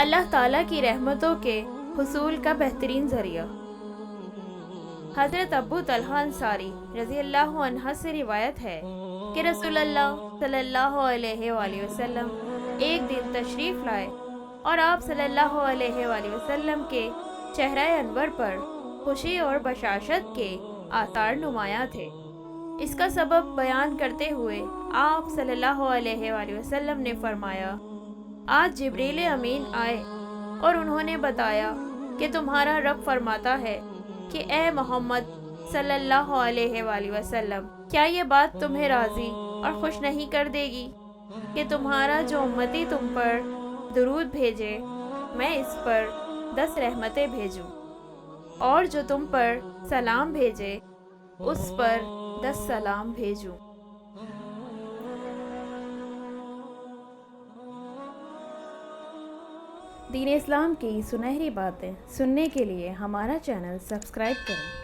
اللہ تعالیٰ کی رحمتوں کے حصول کا بہترین ذریعہ۔ حضرت ابو طلحہ انصاری رضی اللہ عنہ سے روایت ہے کہ رسول اللہ صلی اللہ علیہ وآلہ وسلم ایک دن تشریف لائے اور آپ صلی اللہ علیہ وآلہ وسلم کے چہرہ انور پر خوشی اور بشاشت کے آثار نمایاں تھے۔ اس کا سبب بیان کرتے ہوئے آپ صلی اللہ علیہ وآلہ وسلم نے فرمایا، آج جبریل امین آئے اور انہوں نے بتایا کہ تمہارا رب فرماتا ہے کہ اے محمد صلی اللہ علیہ وآلہ وسلم، کیا یہ بات تمہیں راضی اور خوش نہیں کر دے گی کہ تمہارا جو امتی تم پر درود بھیجے میں اس پر 10 رحمتیں بھیجوں، اور جو تم پر سلام بھیجے اس پر 10 سلام بھیجوں۔ دین اسلام کی سنہری باتیں سننے کے لیے ہمارا چینل سبسکرائب کریں۔